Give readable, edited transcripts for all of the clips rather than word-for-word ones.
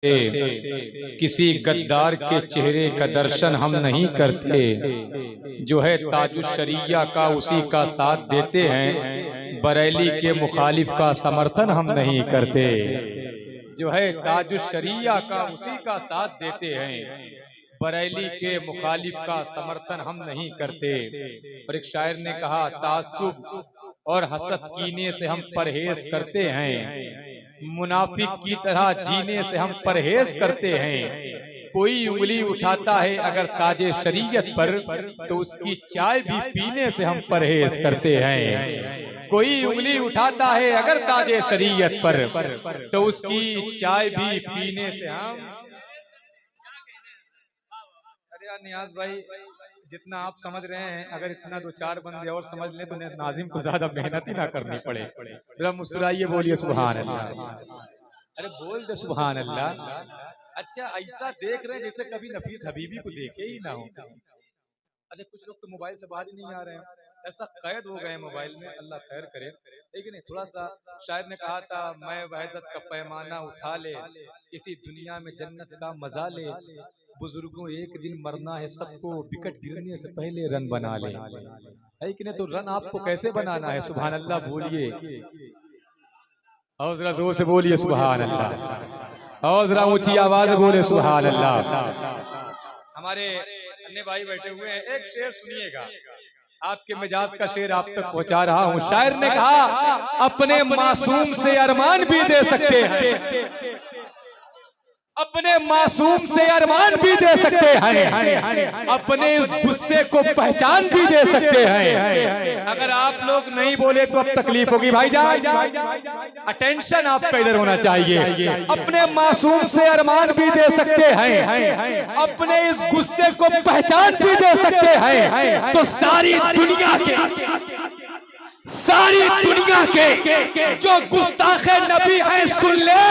किसी गद्दार के चेहरे का दर्शन हम नहीं करते। जो है ताजुश्शरिया का उसी का साथ देते हैं, बरेली के मुखालिफ का समर्थन हम नहीं करते। जो है ताजुश्शरिया का उसी का साथ देते हैं, बरेली के मुखालिफ का समर्थन हम नहीं करते। और एक शायर ने कहा, तासुब और हसद कीने से हम परहेज करते हैं, मुनाफिक की तरह जीने से हम परहेज करते हैं। कोई उंगली उठाता है अगर ताजे शरीयत पर, तो उसकी चाय भी पीने से हम परहेज करते हैं। कोई उंगली उठाता है अगर ताजे शरीयत पर, तो उसकी चाय भी पीने से हम। अरे यार नियाज भाई, जितना आप समझ रहे हैं, अगर इतना दो चार बंदे और समझ लें तो नाजिम को ज्यादा मेहनत ही ना करनी पड़े। जरा मुस्कुराइए, बोलिए सुभान अल्लाह। अरे बोल दे सुभान अल्लाह। अच्छा, ऐसा देख रहे हैं जैसे कभी नफीस हबीबी को देखे ही ना हो। अच्छा, कुछ लोग तो मोबाइल से बाहर ही नहीं आ रहे हैं, ऐसा कैद हो गए मोबाइल में, अल्लाह खैर करे। लेकिन थोड़ा सा शायर ने कहा था, मैं वहदत का पैमाना उठा ले, इसी दुनिया में जन्नत का मजा ले, बुजुर्गों एक दिन मरना है सबको, विकेट गिरने से पहले रन बना ले। है कि नहीं? तो रन आपको कैसे बनाना है? सुभान अल्लाह बोलिए, और जरा जोर से बोलिए सुभान अल्लाह, और जरा ऊंची आवाज बोले सुभान अल्लाह। हमारे अन्य भाई बैठे हुए हैं, एक शेर सुनिएगा, आपके मिजाज का शेर आप तक पहुंचा रहा हूं। शायर ने कहा, अपने मासूम से अरमान भी दे सकते हैं, अपने मासूम से अरमान भी दे सकते हैं, अपने उस गुस्से को पहचान भी दे सकते हैं। अगर आप लोग नहीं बोले तो अब तकलीफ होगी भाईजान, अटेंशन आपका इधर होना चाहिए। अपने मासूम से अरमान भी दे सकते हैं, अपने इस गुस्से को पहचान भी दे सकते हैं। तो सारी दुनिया के जो गुस्ताखे नबी हैं सुन ले,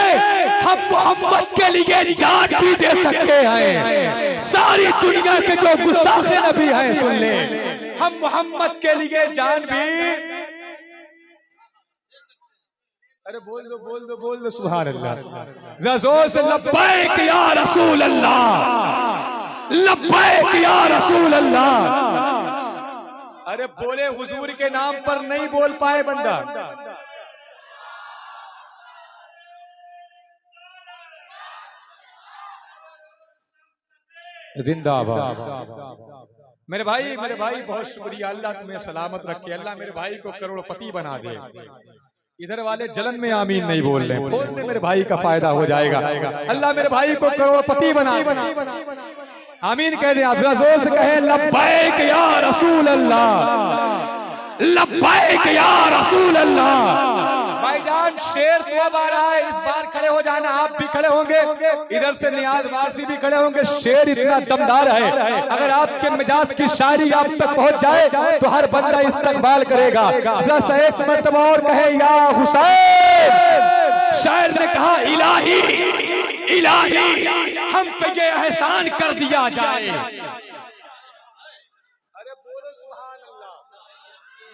हम मोहम्मद के लिए जान भी दे सकते हैं। सारी दुनिया के जो गुस्ताखे नबी हैं सुन ले, हम मोहम्मद के लिए जान भी। अरे बोल दो सुभान अल्लाह, जोर से लब्बैक या रसूल अल्लाह, लब्बैक या रसूल अल्लाह। अरे बोले हुजूर के नाम पर नहीं बोल पाए बंदा। जिंदाबाद। मेरे भाई बहुत शुक्रिया, अल्लाह तुम्हें सलामत रखे, अल्लाह मेरे भाई को करोड़पति बना दे। इधर वाले जलन में आमीन नहीं बोल रहे, बोल दे मेरे भाई का फायदा हो जाएगा। अल्लाह मेरे भाई को करोड़पति बना दे। आमीन कह दे, आप जोर से कहे, लब्बैक या रसूल अल्लाह, लब्बैक या रसूल अल्लाह। भाईजान शेर तो अब आ रहा है, इस बार खड़े हो जाना, आप भी खड़े होंगे, इधर से नियाज वारसी भी खड़े होंगे। शेर इतना दमदार है, अगर आपके मिजाज की शायरी आप तक पहुंच जाए तो हर बंदा इस्तकबाल करेगा। जरा एक मर्तबा और कहे, या हुसैन। शायर ने कहा, इलाही इलाही हम पे ये एहसान कर दिया जाए। अरे बोलो सुभान अल्लाह।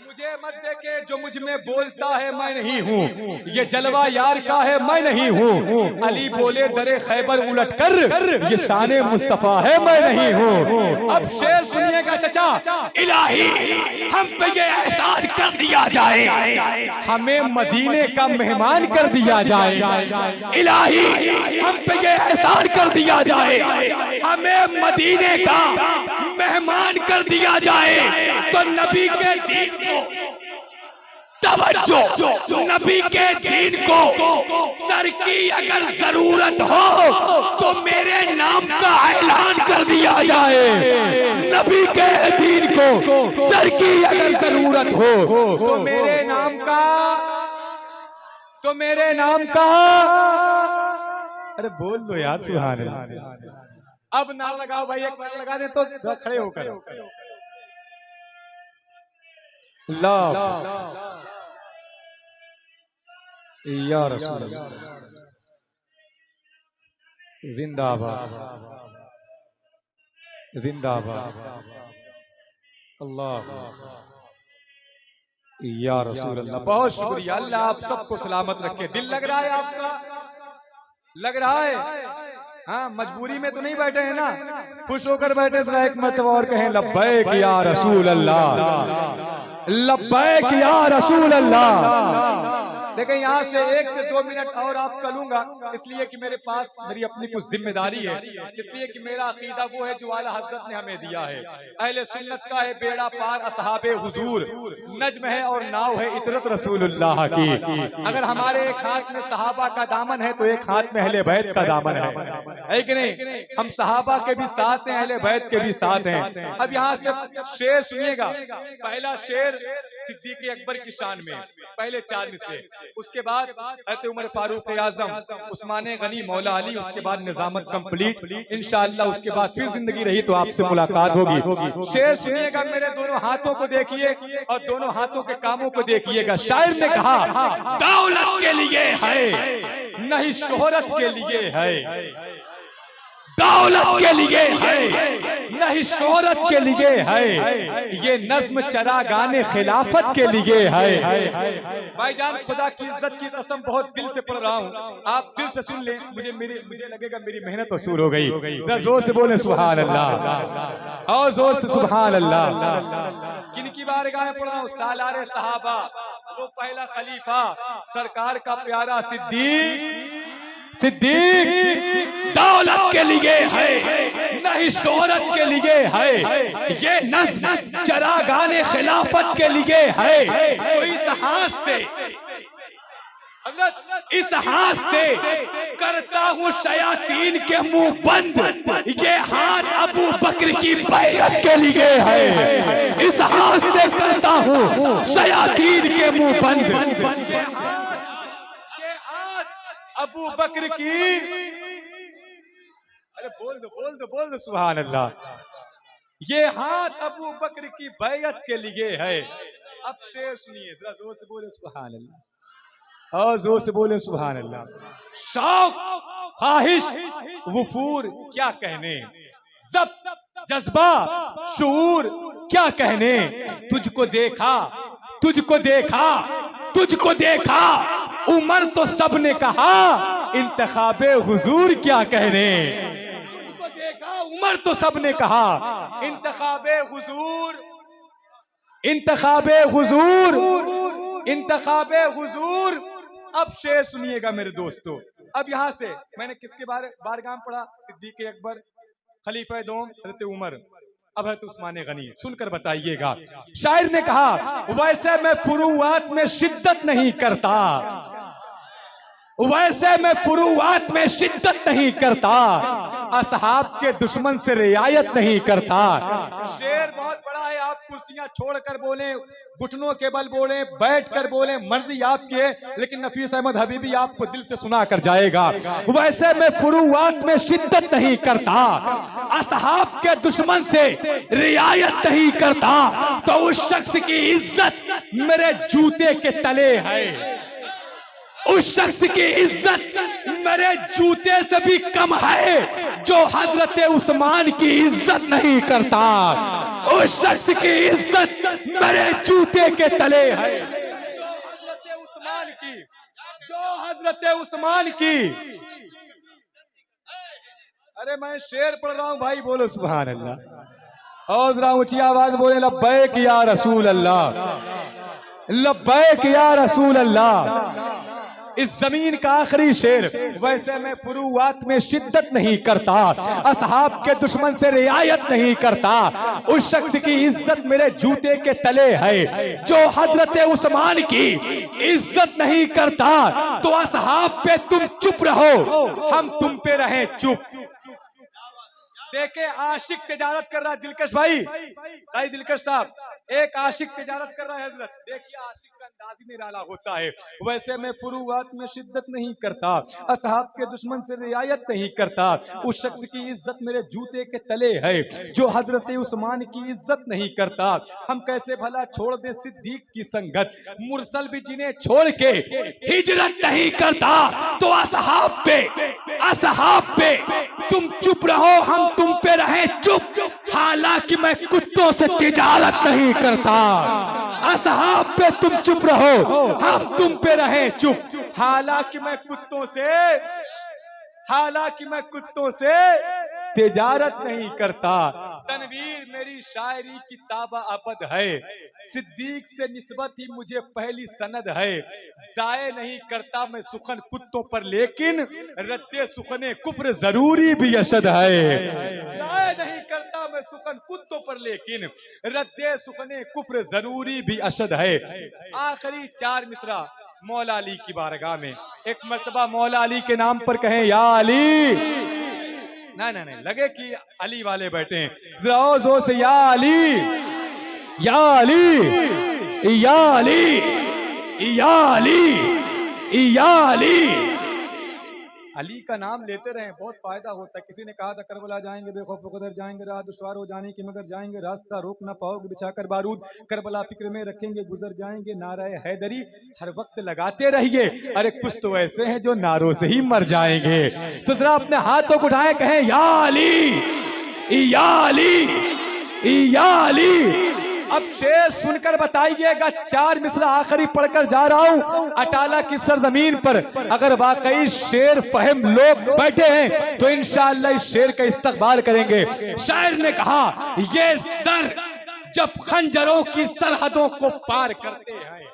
मुझे मत देखे, जो मुझ में बोलता है मैं नहीं हूँ, ये जलवा यार का है मैं नहीं हूँ। अली बोले दरे खैबर उलट कर, ये शाने मुस्तफा है मैं नहीं हूँ। अब शेर सुनिएगा चचा, इलाही हम पे ये एहसान कर दिया जाए, हमें मदीने का मेहमान कर दिया जाए। इलाही हम पे ये एहसान कर दिया जाए, हमें मदीने का मेहमान कर दिया जाए। तो नबी के दीन को तवज्जो, नबी के दीन को सर की अगर जरूरत हो तो मेरे नाम का ऐलान कर दिया जाए। नबी के दीन को सर की अगर जरूरत हो तो मेरे नाम का, तो मेरे नाम का। अरे बोल दो यार सुभान अल्लाह। अब नाम लगाओ भाई, एक बार लगा दे तो खड़े होकर ला या रसूल अल्लाह, जिंदाबाद जिंदाबाद, अल्लाह या रसूल अल्लाह। बहुत शुक्रिया, अल्लाह आप सबको सलामत रखे। दिल लग रहा है आपका, लग रहा है हाँ, मजबूरी में तो नहीं बैठे हैं ना, खुश होकर बैठे। जरा एक मर्तबा और कहें लब्बैक या रसूल अल्लाह, लब्बैक या रसूल अल्लाह। देखिए यहाँ से 1 से 2 मिनट और आपका लूंगा, इसलिए कि मेरे पास मेरी अपनी कुछ जिम्मेदारी है, इसलिए कि मेरा अकीदा वो है जो आला हजरत ने हमें दिया है। अहले सुन्नत का है बेड़ा पार असहाबे हुजूर, नज्म है और नाव है इतरत रसूलुल्लाह की। अगर हमारे एक हाथ में सहाबा का दामन है तो एक हाथ में अहले बैत का दामन है कि नहीं? हम सहाबा के भी साथ हैं, अहले बैत के भी साथ हैं। अब यहाँ से शेर सुनिएगा। पहला शेर सिद्दीक़ अकबर की शान में, पहले 4 मिसरे, उसके बाद हज़रत उमर फारूक आज़म, उस्मान गनी, मौला अली, उसके बाद निजामत कंप्लीट इंशाअल्लाह। उसके बाद फिर जिंदगी रही तो आपसे मुलाकात होगी। शेर सुनिएगा, मेरे दोनों हाथों को देखिए और दोनों हाथों के कामों को देखिएगा। शायर ने कहा दौलत के लिए है नहीं शोहरत के लिए है, दौलत के लिए है नहीं शोहरत के लिए है, ये नज्म चरागाने खिलाफत के लिए है। भाईजान खुदा की इज्जत की कसम बहुत दिल से पढ़ रहा हूँ, आप दिल से सुन लें। मुझे लगेगा मेरी मेहनत वसूल हो गई। जोर से बोले सुभान अल्लाह, और जोर से सुभान अल्लाह। किनकी बारगाह में पढ़ रहा हूँ? सालारे सहाबा, वो पहला खलीफा सरकार का प्यारा सिद्दीक दौलत के लिए है नहीं शोहरत के लिए है, ये नज्म चरागाने खिलाफत के लिए है। तो इस हाथ से करता हूँ शयातीन के मुंह बंद, ये हाथ अबू बकर की बैअत के लिए है। इस हाथ से करता हूँ शयातीन के मुंह बंद, अबू बकर की, अरे बोल दो सुभान अल्लाह। ये हाथ अबू बकर की बैअत के लिए है। अब शेर सुनिए, जरा जोर से बोले सुभान अल्लाह, और जोर से बोले सुभान अल्लाह। शौक, ख्वाहिश, वफूर क्या कहने, ज़ब्त, जज्बा, शूर क्या कहने, तुझको देखा तुझको देखा तुझको देखा उमर तो सबने कहा, इंतखाबे हुजूर क्या कहने। तुझको देखा उमर तो सबने कहा, इंतखाबे हुजूर, इंतखाबे हुजूर, इंतखाबे हुजूर। अब शेर सुनिएगा मेरे दोस्तों। अब यहाँ से मैंने किसके बारगाह पढ़ा? सिद्दीक़ अकबर, खलीफा दोम हज़रत उमर, अब है तो उस्मान गनी। सुनकर बताइएगा। शायर ने कहा वैसे मैं फुरुआत में शिद्दत नहीं करता, वैसे मैं फुरुआत में शिद्दत नहीं करता, असहाब के दुश्मन से रियायत नहीं करता। शेर बहुत बड़ा है, आप कुर्सियां छोड़कर बोले, घुटनों के बल बोले, बैठ कर बोले, मर्जी आपकी है, लेकिन नफीस अहमद हबीबी आपको दिल से सुना कर जाएगा। वैसे मैं फुरुआत में शिद्दत नहीं करता, असहाब के दुश्मन से रियायत नहीं करता, तो उस शख्स की इज्जत मेरे जूते के तले है, उस शख्स की इज्जत मेरे जूते से भी कम है जो हजरत उस्मान की इज्जत नहीं करता। उस शख्स की इज्जत मेरे जूते के तले है, जो हजरत उस्मान की, जो हजरत उस्मान की। अरे मैं शेर पढ़ रहा हूँ भाई, बोलो सुभान अल्लाह, और जरा ऊंची आवाज बोले लब्बैक या रसूल अल्लाह, लब्बैक या रसूल अल्लाह। इस जमीन का आखिरी शेर, वैसे मैं फुरुआत में शिद्दत नहीं करता, असहाब के दुश्मन से रियायत नहीं करता, उस शख्स की इज्जत मेरे जूते के तले है जो हजरत उस्मान की इज्जत नहीं करता। तो असहाब पे तुम चुप रहो, हम तुम पे रहे चुप। देखे आशिक तिजारत कर रहा है, दिलकश भाई दिलकश साहब, एक आशिक तिजारत कर रहा है हजरत। देखिए आशिक का अंदाज ही निराला होता है। वैसे मैं फुरुआत में शिद्दत नहीं करता, असहाब के दुश्मन से रियायत नहीं करता, उस शख्स की इज्जत मेरे जूते के तले है जो हजरत उस्मान की इज्जत नहीं करता। हम कैसे भला छोड़ दे सिद्दीक की संगत, मुरसल भी जिन्हें छोड़ के हिजरत नहीं करता। तो असहाब पे तुम चुप रहो, हम तुम पे रहे चुप, हालांकि मैं कुत्तों से तिजारत नहीं करता। असहाब पे तुम चुप रहो, हम तुम पे रहे चुप, हालांकि मैं कुत्तों से हालांकि मैं कुत्तों से तिजारत नहीं करता। तनवीर मेरी शायरी की ताबा अबद है, सिद्दीक से निस्बत ही मुझे पहली सनद है। जाये नहीं करता मैं सुखन कुत्तों पर, लेकिन रद्दे सुखने कुफ्र जरूरी भी अशद है। जाये नहीं करता मैं सुखन कुत्तों पर, लेकिन रद्दे सुखने कुफ्र जरूरी भी अशद है। आखिरी 4 मिसरा मौला अली की बारगाह में। एक मर्तबा मौला अली के नाम पर कहें या अली। नहीं लगे कि अली वाले बैठे हैं, जरा जोर से या अली, या अली, या अली, या अली, या अली। अली का नाम लेते रहे, बहुत फायदा होता है। किसी ने कहा था करबला जाएंगे बेखौफ कदर जाएंगे, राह दुश्वार हो जाने की मगर जाएंगे, रास्ता रोक ना पाओगे बिछाकर बारूद, करबला फिक्र में रखेंगे गुजर जाएंगे, नाराए हैदरी हर वक्त लगाते रहिए। अरे कुछ तो ऐसे हैं जो नारों से ही मर जाएंगे। तो जरा अपने हाथों को उठाए कहें या अली, या अली, या अली। अब शेर सुनकर बताइएगा, 4 मिसरा आखिरी पढ़कर जा रहा हूं। अटाला की सरजमीन पर अगर वाकई शेर फहम लोग बैठे हैं तो इंशाअल्लाह इस शेर का इस्तकबाल करेंगे। शायर ने कहा, ये सर जब खंजरों की सरहदों को पार करते हैं,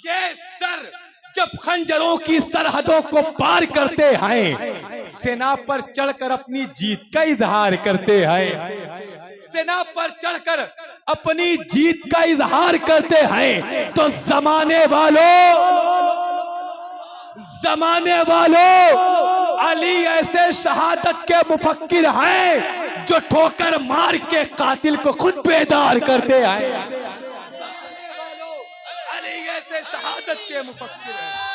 ये सर जब खंजरों की सरहदों को पार करते हैं, सेना पर चढ़कर अपनी जीत का इजहार करते हैं, सेना पर चढ़कर अपनी जीत का इजहार करते हैं, तो जमाने वालों अली ऐसे शहादत के मुफक्किर हैं जो ठोकर मार के कातिल को खुद बेदार करते हैं। अली ऐसे शहादत के मुफक्किर हैं।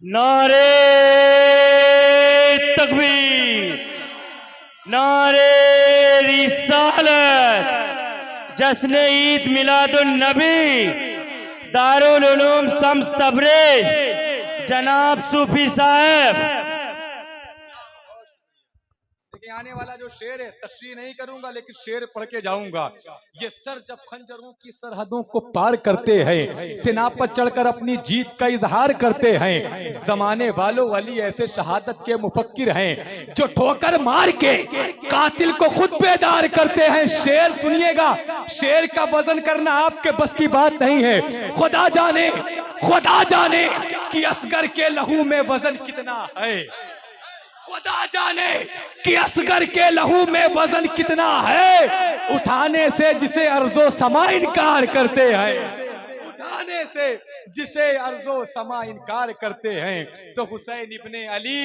नारे तकबीर, नारे रिसालत, जश्न ईद मिलादुन नबी, दारुल उलूम शम्स तबरेज, जनाब सूफी साहब। आने वाला जो शेर है तशरीह नहीं करूंगा, लेकिन शेर पढ़ के जाऊंगा। ये सर जब खंजरों की सरहदों को पार करते हैं, सेना पर चढ़कर अपनी जीत का इजहार करते हैं, जमाने वालों वाली ऐसे शहादत के मुफक्किर हैं जो ठोकर मार के कातिल को खुद बेदार करते हैं। शेर सुनिएगा, शेर का वजन करना आपके बस की बात नहीं है। खुदा जाने कि असगर के लहू में वजन कितना है, खुदा जाने कि असगर के लहू में वजन कितना है। उठाने से जिसे अर्जो समा इनकार करते हैं, उठाने से जिसे अर्जो समा इनकार करते हैं, तो हुसैन इब्ने अली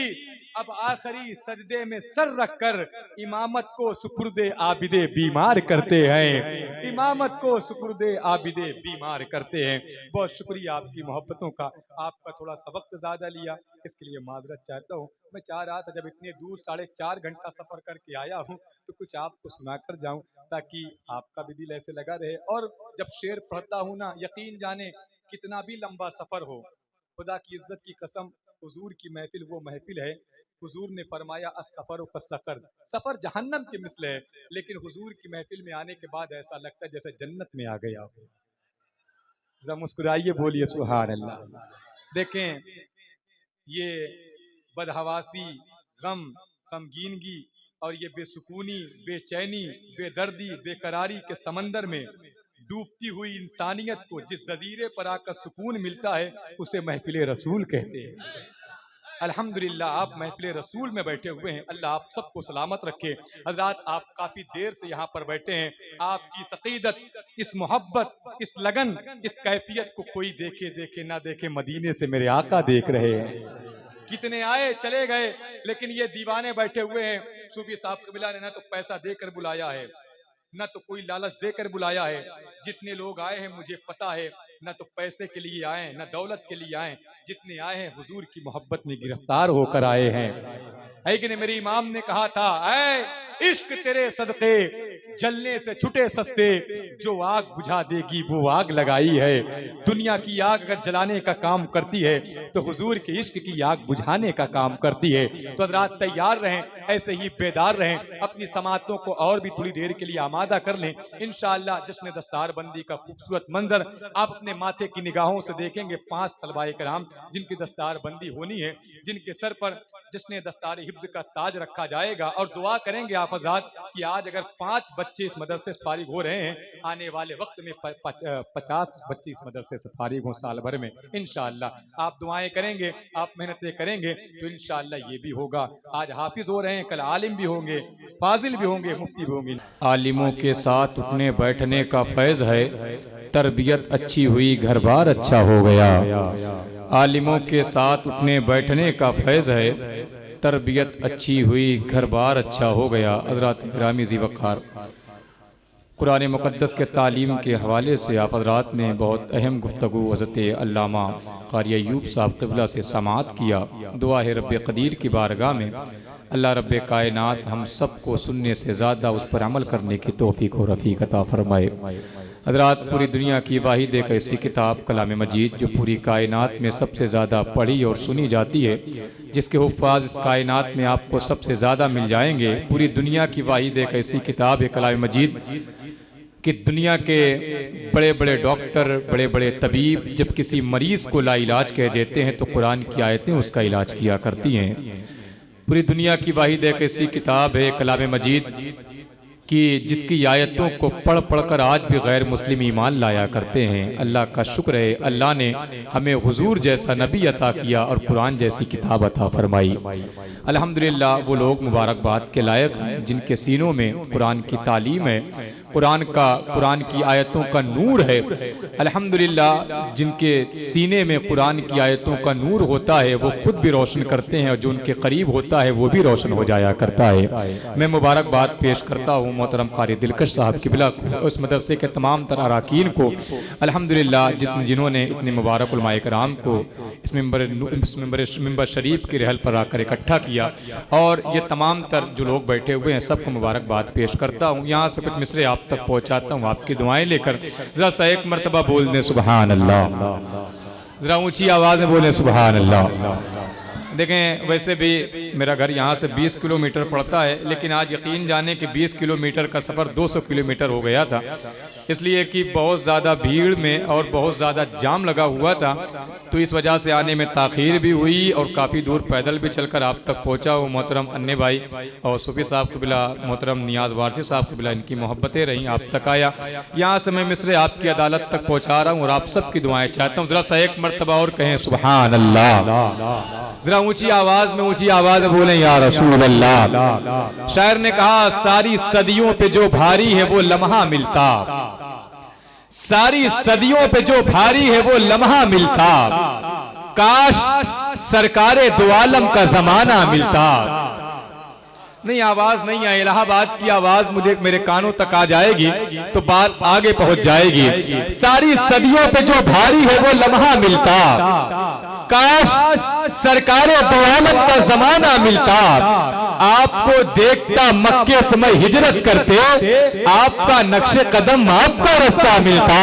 अब आखिरी सजदे में सर रखकर इमामत को सुपुर्दे आबिदे बीमार करते हैं, इमामत को सुपुर्दे आबिदे बीमार करते हैं। बहुत शुक्रिया आपकी मोहब्बतों का, आपका थोड़ा सा वक्त ज्यादा लिया, इसके लिए माजरत चाहता हूँ। मैं चाह रहा था जब इतने दूर 4.5 घंटा सफर करके आया हूँ तो कुछ आपको सुनाकर जाऊं, ताकि आपका भी दिल ऐसे लगा रहे। और जब शेर पढ़ता हूँ ना, यकीन जाने कितना भी लंबा सफर हो, खुदा की इज्जत की कसम, हुजूर की महफिल वो महफिल है। हुजूर ने फरमाया अस्सफर व सफर, सफर जहन्नम के मिसल है, लेकिन हुजूर की महफिल में आने के बाद ऐसा लगता है जैसे जन्नत में आ गया हो। जरा मुस्कुराइए, बोलिए सुभान अल्लाह। देखें, ये बदहवासी, गम, गमगीनगी और ये बेसुकूनी, बेचैनी, बेदर्दी, बेकरारी के समंदर में डूबती हुई इंसानियत को जिस जजीरे पर आकर सुकून मिलता है, उसे महफिल रसूल कहते हैं। अल्हम्दुलिल्लाह आप महफिल रसूल में बैठे हुए हैं, अल्लाह आप सबको सलामत रखे। हजरात, आप काफ़ी देर से यहाँ पर बैठे हैं, आपकी सकीदत, इस मोहब्बत, इस लगन, इस कैफियत को कोई देखे देखे ना देखे, मदीने से मेरे आका देख रहे हैं। कितने आए चले गए, लेकिन ये दीवाने बैठे हुए हैं। सूफी साहब कबीला ने ना तो पैसा देकर बुलाया है, ना तो कोई लालच देकर बुलाया है। जितने लोग आए हैं मुझे पता है, ना तो पैसे के लिए आए, ना दौलत के लिए आए, जितने आए हैं हुजूर की मोहब्बत में गिरफ्तार होकर आए हैं। है कि नहीं? मेरे इमाम ने कहा था, ऐ इश्क तेरे सदके जलने से छुटे सस्ते, जो आग बुझा देगी वो आग लगाई है। दुनिया की आग अगर जलाने का काम करती है तो हुजूर के इश्क की आग बुझाने का काम करती है। तो हज़रात तैयार रहें, ऐसे ही बेदार रहें, अपनी समातों को और भी थोड़ी देर के लिए आमादा कर लें। इंशाअल्लाह जश्न दस्तारबंदी का खूबसूरत मंजर आप अपने माथे की निगाहों से देखेंगे। 5 तलबाए कराम जिनकी दस्तारबंदी होनी है, जिनके सर पर जश्न दस्तार हिफ्ज़ का ताज रखा जाएगा, और दुआ करेंगे आप हज़रात कि आज अगर 5 बच्चे इस मदरसे से फारिग हो रहे हैं, आने वाले वक्त में 50 बच्चे इस मदरसे से फारिग हों साल भर में इंशाअल्लाह। आप दुआएं करेंगे, आप मेहनतें करेंगे तो इंशाअल्लाह ये भी होगा। आज हाफिज हो रहे हैं, कल आलिम भी होंगे, फाजिल भी होंगे, मुफ्ती भी होंगे। आलिमों के साथ उठने बैठने का फैज़ है, तरबियत अच्छी हुई घर बार अच्छा हो गया। आलिमों के साथ उठने बैठने का फैज़ है, तरबियत अच्छी हुई घर बार अच्छा हो गया। हज़रात ग्रामी ज़ी वक़ार, कुरान मुक़द्दस के तालीम के हवाले से आप हज़रात ने बहुत अहम गुफ्तगू हज़रत अल्लामा क़ारी अय्यूब साहब क़िबला से समाअत किया। दुआ है रब्बे क़दीर की बारगाह में अल्लाह रब्बे कायनात हम सबको सुनने से ज़्यादा उस पर अमल करने की तौफ़ीक़ और रफ़ीक़ अता फ़रमाए। हज़रात, पूरी दुनिया की वाहिद एक ऐसी किताब कलाम मजीद जो पूरी कायनात में सबसे ज़्यादा पढ़ी और सुनी जाती है, जिसके हुफ़ाज़ इस कायनात में आपको सबसे ज़्यादा मिल जाएंगे। पूरी दुनिया की वाहिद एक ऐसी किताब है कलाम मजीद कि दुनिया के बड़े बड़े डॉक्टर, बड़े बड़े तबीब जब किसी मरीज़ को लाइलाज कह देते हैं तो कुरान की आयतें उसका इलाज किया करती हैं। पूरी दुनिया की वाहिद एक ऐसी किताब है कलाम मजीद कि जिसकी आयतों को पढ़ पढ़ कर आज भी गैर मुस्लिम ईमान लाया करते हैं। अल्लाह का शुक्र है, अल्लाह ने हमें हुजूर जैसा नबी अता किया और कुरान जैसी किताब अता फरमाई। अल्हम्दुलिल्लाह वो लोग मुबारकबाद के लायक हैं जिनके सीनों में कुरान की तालीम है, कुरान की आयतों का नूर है। अल्हम्दुलिल्लाह जिनके सीने में कुरान की आयतों का नूर होता है वो खुद भी रोशन करते हैं और जो उनके करीब होता है वो भी रोशन हो जाया करता है। मैं मुबारकबाद पेश करता हूँ मोहतरम क़ारी दिलकश साहब क़िबला को, उस मदरसे के तमाम तर अराकीन को, अल्हम्दुलिल्लाह जिन्होंने इतने मुबारक उलमाए कराम को इस मिंबर शरीफ की रहल पर आकर इकट्ठा किया, और ये तमाम तर जो लोग बैठे हुए हैं सबको मुबारकबाद पेश करता हूँ। यहाँ से कुछ मिसरे आप तक पहुँचाता हूँ आपकी दुआएं लेकर। जरा सा एक मरतबा बोल दें सुबहान अल्लाह, जरा ऊंची आवाज़ में बोले सुबहान अल्लाह। देखें, वैसे भी मेरा घर यहाँ से 20 किलोमीटर पड़ता है, लेकिन आज यकीन जाने कि 20 किलोमीटर का सफ़र 200 किलोमीटर हो गया था, इसलिए कि बहुत ज़्यादा भीड़ में और बहुत ज़्यादा जाम लगा हुआ था, तो इस वजह से आने में ताख़ीर भी हुई और काफ़ी दूर पैदल भी चलकर आप तक पहुँचा हूँ। मोहतरम अन्ने भाई और सूफी साहब क़िबला, मोहतरम नियाज़ वारसी साहब क़िबला, इनकी मोहब्बतें रहीं, आप तक आया। यहाँ से मैं मिसरे आपकी अदालत तक पहुँचा रहा हूँ और आप सबकी दुआएँ चाहता हूँ। ज़रा सा एक मरतबा और कहें सुबहान अल्लाह, जरा ऊंची आवाज में बोलें या रसूल अल्लाह। शायर ने कहा सारी सदियों पे जो भारी है वो लम्हा मिलता, सारी सदियों पे जो भारी है वो लम्हा मिलता, काश सरकारे दो आलम का जमाना मिलता। नहीं, आवाज नहीं आई, इलाहाबाद की आवाज मुझे मेरे कानों तक आ जाएगी तो बात आगे पहुंच जाएगी। सारी सदियों पे जो भारी है वो लम्हा मिलता, काश सरकारे दो आलम का जमाना मिलता। आपको देखता मक्के से मैं हिजरत करते, आपका नक्शे कदम आपका रास्ता मिलता।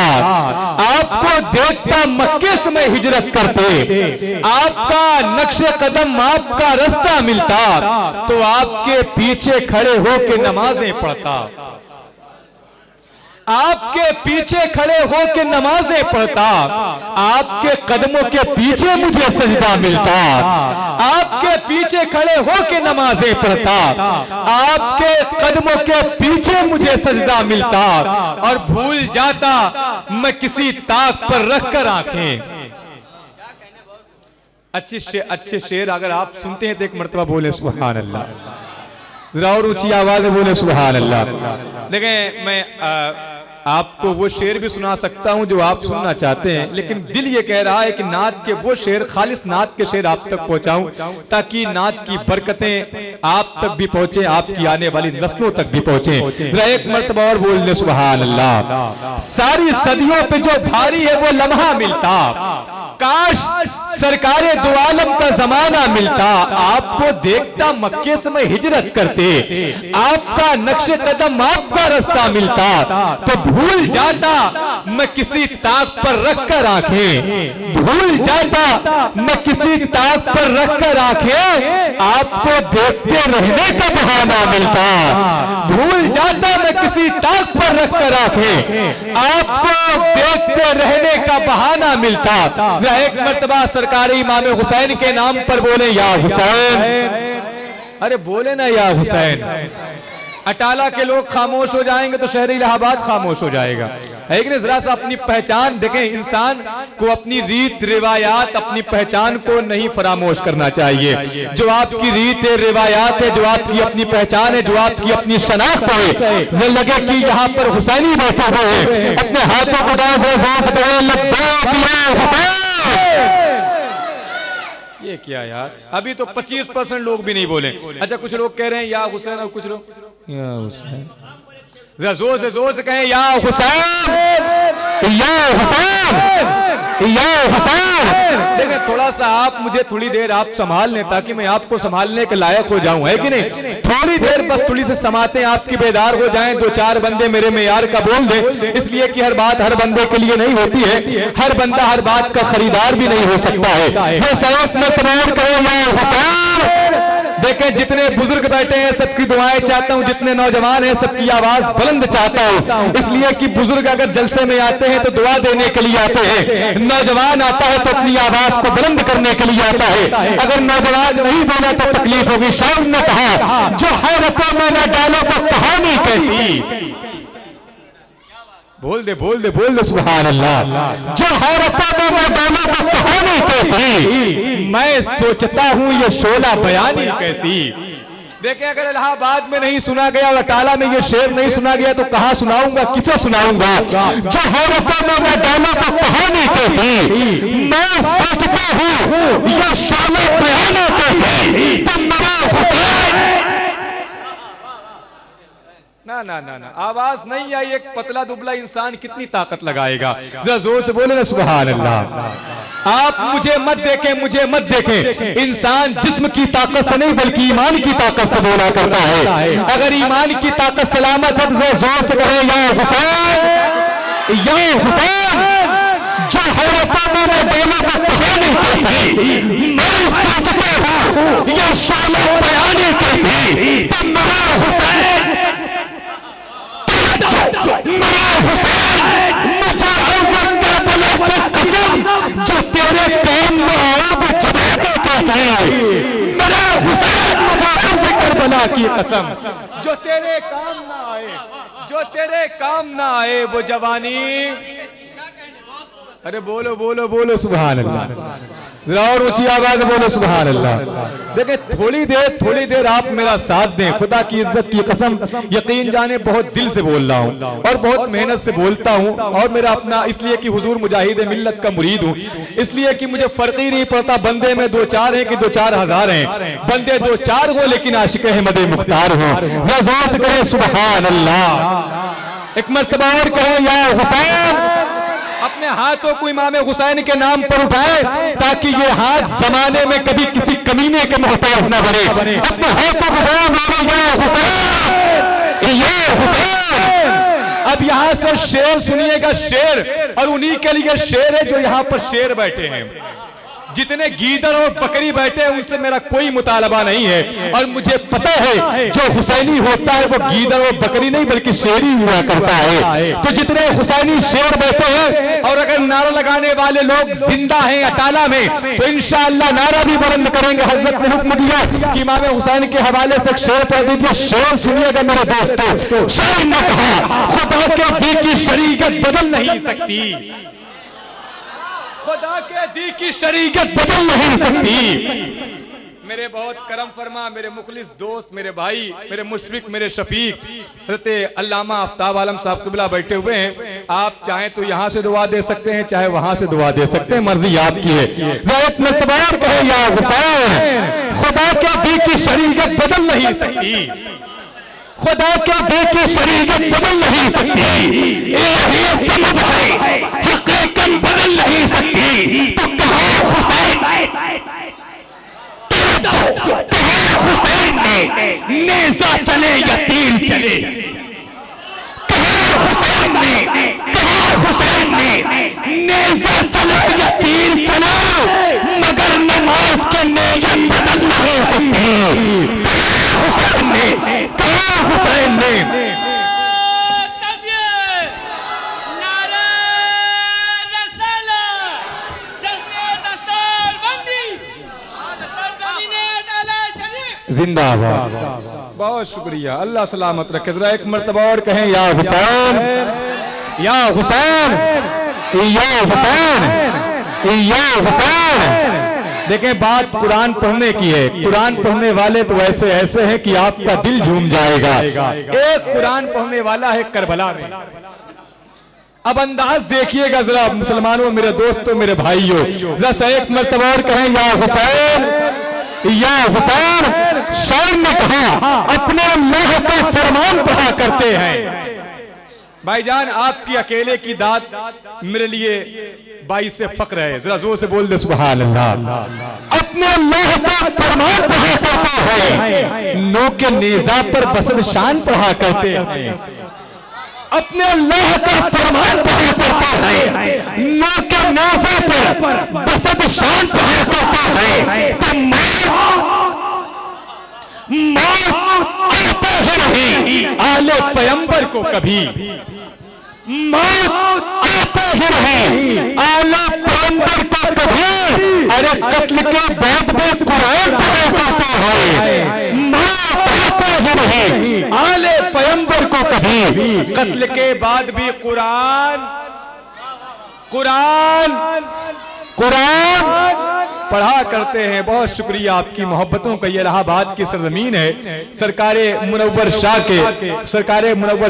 आपको देखता मक्के से मैं हिजरत करते, आपका नक्शे कदम आपका रास्ता मिलता, तो आपके पीछे खड़े होके नमाजें पढ़ता, आपके पीछे खड़े होके नमाजें पढ़ता, आपके कदमों के पीछे मुझे सजदा मिलता, आपके पीछे खड़े होके नमाजें पढ़ता, आपके कदमों के पीछे मुझे सजदा मिलता, और भूल जाता मैं किसी ताक पर रखकर आंखें। अच्छे शेर अगर आप सुनते हैं तो एक मर्तबा बोले सुभान अल्लाह, जरा और ऊंची आवाज में बोले सुभान अल्लाह। देखें, मैं आपको वो शेर भी सुना सकता हूं जो आप सुनना चाहते हैं, लेकिन दिल ये कह रहा है कि नात के वो शेर, खालिस नात के शेर आप तक पहुंचाऊं, ताकि नात की बरकतें आप तक भी पहुंचे, आपकी आने वाली नस्लों तक भी पहुंचे। जरा एक मर्तबा और बोल दे सुभान अल्लाह। सारी सदियों पे जो भारी है वो लम्हा मिलता, काश सरकारे दो आलम का जमाना मिलता, आपको देखता मक्के से मैं हिजरत करते, आपका नक्शे कदम आपका रास्ता मिलता तो भूल जाता मैं किसी ताक पर रखकर आंखें, भूल जाता मैं किसी ताक पर रखकर आंखें, आपको देखते रहने का बहाना मिलता, भूल जाता मैं किसी ताक पर रखकर आंखें, आपको देखते रहने का बहाना मिलता। वह एक मर्तबा सरकारी इमाम हुसैन के नाम पर बोले या हुसैन, अरे बोले ना या हुसैन। अटाला के लोग खामोश हो जाएंगे तो शहर इलाहाबाद खामोश हो जाएगा, है कि नहीं? जरा सा अपनी पहचान देखें, इंसान को अपनी रीत रिवायात अपनी पहचान को नहीं फरामोश करना चाहिए। जो आपकी रीत है, रिवायात है, जो आपकी अपनी पहचान है, जो आपकी अपनी शनाख्त है, लगे कि यहाँ पर हुसैनी बैठे हुए अपने हाथों को ये क्या यार, अभी तो 25% लोग भी नहीं बोले। अच्छा कुछ लोग कह रहे हैं या हुसैन, और कुछ लोग या हुसैन, जरा जोर से कहें या हुसैन, या हुसैन, या हुसैन। देखिए थोड़ा सा आप मुझे थोड़ी देर आप संभाल लें ताकि मैं आपको संभालने के लायक हो जाऊं, है कि नहीं? थोड़ी देर बस थोड़ी से समातें आपकी बेदार हो जाएं, दो चार बंदे मेरे मेयार का बोल दें, इसलिए कि हर बात हर बंदे के लिए नहीं होती है, हर बंदा हर बात का खरीदार भी नहीं हो सकता है। ये सड़क में तमाम करो या हुसैन। देखें जितने बुजुर्ग बैठे हैं सबकी दुआएं चाहता हूं, जितने नौजवान हैं सबकी आवाज बुलंद चाहता हूं, इसलिए कि बुजुर्ग अगर जलसे में आते हैं तो दुआ देने के लिए आते हैं, नौजवान आता है तो अपनी आवाज को बुलंद करने के लिए आता है। अगर नौजवान नहीं बोला तो तकलीफ होगी। शायर ने कहा जो हैरतों में न डालो तो कहानी कैसी, बोल दे सुभान अल्लाह। जो हैरतों में न डालो तो कहानी कैसी, मैं सोचता हूं ये शोला बयानी कैसी। देखें अगर इलाहाबाद में नहीं सुना गया और अटाला में ये शेर नहीं सुना गया तो कहां सुनाऊंगा, किसे सुनाऊंगा? जो हैरतों में न डालो तो कहानी कैसी, मैं सोचता हूं ये शोला बयानी कैसी। तो मेरा हुसैन ना आवाज नहीं आई, एक पतला दुबला इंसान कितनी ताकत लगाएगा? जरा जोर से बोले ना सुभान अल्लाह। आप मुझे मत देखें, इंसान जिस्म की ताकत से नहीं बल्कि ईमान की ताकत से बोला करता है। अगर ईमान की ताकत सलामत है तो जोर से कहें या हुसैन, या हुसैन। जो हैरतों में मैं बोलूं तो कहानी कैसी, मैं सोचता हूं ये शोला बयानी कैसी। तो मेरा हुसैन, मेरा हुसैन, मुझे इज्जत करबला की कसम, जो तेरे काम में आए वो जवानी कैसे। मेरा हुसैन, मुझे इज्जत करबला की कसम, जो तेरे काम ना आए, जो तेरे काम ना आए वो जवानी। अरे बोलो सुभान अल्लाह, जरा और ऊंची आवाज में बोलो सुभान अल्लाह। देखिए थोड़ी देर आप मेरा साथ दें, खुदा की इज्जत की कसम यकीन जाने बहुत दिल से बोल रहा हूं और बहुत मेहनत से बोलता हूं, और मेरा अपना इसलिए कि हुजूर मुजाहिद मिल्लत का मुरीद हूं, इसलिए कि मुझे फर्क ही नहीं पड़ता बंदे में 2-4 हैं कि 2-4 हजार हैं। बंदे 2-4 हो लेकिन आशिक अहमद मुख्तार हो। जरा जोर से कहें सुभान अल्लाह। एक मर्तबा और कहें या हुसैन। अपने हाथों को इमाम हुसैन के नाम पर उठाए ताकि ये हाथ जमाने में कभी किसी कमीने के मोहताज न बने। अपने हाथों को या हुसैन। अब यहां से शेर सुनिएगा, शेर, और उन्हीं के लिए शेर है जो यहां पर शेर बैठे हैं। जितने गीदड़ और बकरी बैठे हैं उनसे मेरा कोई मुतालबा नहीं है, और मुझे पता है जो हुसैनी होता है वो गीदड़ और बकरी नहीं बल्कि शेर ही हुआ करता है। तो जितने हुसैनी शेर बैठे हैं, और अगर नारा लगाने वाले लोग जिंदा हैं अटाला में तो इंशाअल्लाह नारा भी बुलंद करेंगे। हजरत ने हुक्म दिया कि इमाम हुसैन के हवाले से शेर पढ़ दीजिए। शेर सुनिएगा मेरे दोस्तों। शेर ने कहा खुदा के दी की शरीयत बदल नहीं सकती, खुदा के दी की शरीयत बदल नहीं सकती। मेरे बहुत करम फरमा मेरे मुखलिस दोस्त, मेरे भाई, मेरे मुशफिक, मेरे शफीक हज़रत अल्लामा आफ्ताब आलम साहब क़िबला बैठे हुए हैं। आप चाहें तो यहाँ से दुआ दे सकते हैं, चाहे वहां से दुआ दे सकते हैं, मर्जी आपकी है। ज़रूरत में तबार कहे या हुसैन, खुदा के दी की शरीयत बदल नहीं सकती, खुदा के दी की शरीयत बदल नहीं सकती। यही समझ है हकीकत बदल नहीं सकती। तो कहा हुसैन ने नेज़ा चले या तीर चले, हुसैन ने नेज़ा चले या तीर चले, मगर नमाज के नियम बदल नहीं सकते। हुसैन ने जिंदाबाद। बहुत शुक्रिया, अल्लाह सलामत रखे। जरा एक मर्तबा और कहें या हुसैन, या हुसैन, या हुसैन, या हुसैन। देखें, बात कुरान पढ़ने की है। कुरान पढ़ने वाले तो ऐसे ऐसे हैं कि आपका दिल झूम जाएगा। एक कुरान पढ़ने वाला है करबला में। अब अंदाज देखिएगा जरा मुसलमानों, मेरे दोस्तों, मेरे भाइयों, जरा एक मर्तबा और कहें या हुसैन, या हुसैन। शायर ने कहा अपने अल्लाह का फरमान पढ़ा करते हैं। भाईजान, आपकी अकेले की दाद मेरे लिए बाईस से फक्र है। जरा जोर से बोल दे सुभान अल्लाह। अपने अल्लाह का फरमान पढ़ा करते हैं, नो के नेज़ा पर बसद शान पढ़ा करते हैं। अपने अल्लाह का फरमान पढ़ा करता है, नो के नेज़ा पर बसद शान पढ़ा करता है। तो मौत आते ही नहीं आले पैगंबर को कभी, मौत आते ही नहीं आले पैगंबर को कभी। अरे कत्ल के बाद में कुरान पढ़ा करता है, मौत आते ही नहीं आले पैगंबर को कभी। कत्ल के बाद भी कुरान कुरान कुरान पढ़ा करते हैं। बहुत शुक्रिया आपकी मोहब्बतों का। ये इलाहाबाद की सरजमीन है। सरकारे मुनव्वर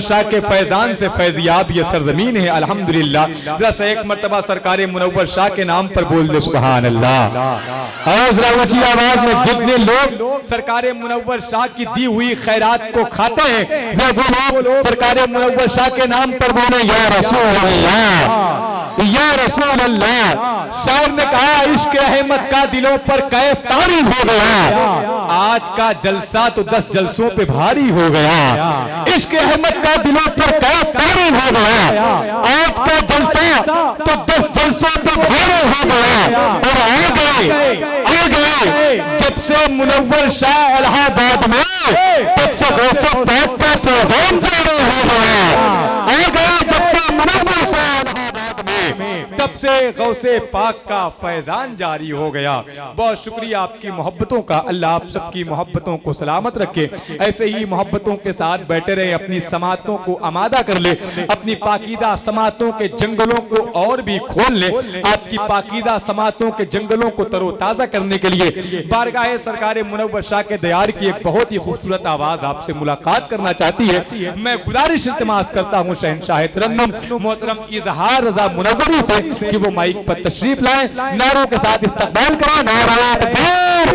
शाह के फैजान से फैजियाब ये सरजमीन है। अल्हम्दुलिल्लाह। जरा सा एक मर्तबा सरकारे मुनव्वर शाह के नाम पर बोल दे सुभान अल्लाह। और जरा ऊंची आवाज में जितने लोग सरकारे मुनव्वर शाह की दी हुई खैरात को खाते हैं, जरा वो लोग सरकारे मुनव्वर शाह के नाम पर बोले या रसूल अल्लाह, या रसूल अल्लाह। शायर ने कहा इश्क अहमद का दिलों पर कैफ तारी हो गया। आज का जलसा तो 10 जलसों पे भारी हो गया। इश्क अहमद का दिलों पर कैफ तारी हो गया। आज का जलसा तो 10 जलसों पे भारी हो गया। और आ गए जब से मुनव्वर शाह इलाहाबाद में, तब से गौसे पाक का फैजान जारी हो गया। आ गए जब से मुनव्वर शाह इलाहाबाद में, तब से गौसे पाक का फैजान जारी हो गया। बहुत शुक्रिया आपकी मोहब्बतों का। अल्लाह आप सबकी मोहब्बतों को सलामत रखे। ऐसे ही मोहब्बतों के साथ बैठे रहे, अपनी समातों को आमादा कर ले, अपनी पाकीदा समातों के जंगलों को और भी खोल ले। आपकी पाकीदा समातों के जंगलों को तरोताजा करने के लिए बारगाह सरकार मुनव्वर शाह के दयार की एक बहुत ही खूबसूरत आवाज आपसे मुलाकात करना चाहती है। मैं गुजारिश इल्तिमास करता हूँ शहंशाह तरन्नुम मोहतरम इजहार रजा मुनव्वरी से कि वो माइक पर तशरीफ लाए, नारों के साथ इस्तकबाल करें। नारा तकबीर,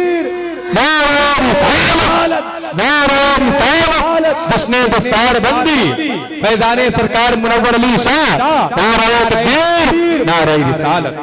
नारा रिसालत, नारा रिसालत, जश्न दस्तार बंदी, फैजाने सरकार मुनव्वर अली शाह। नारा तकबीर, नारा रिसालत।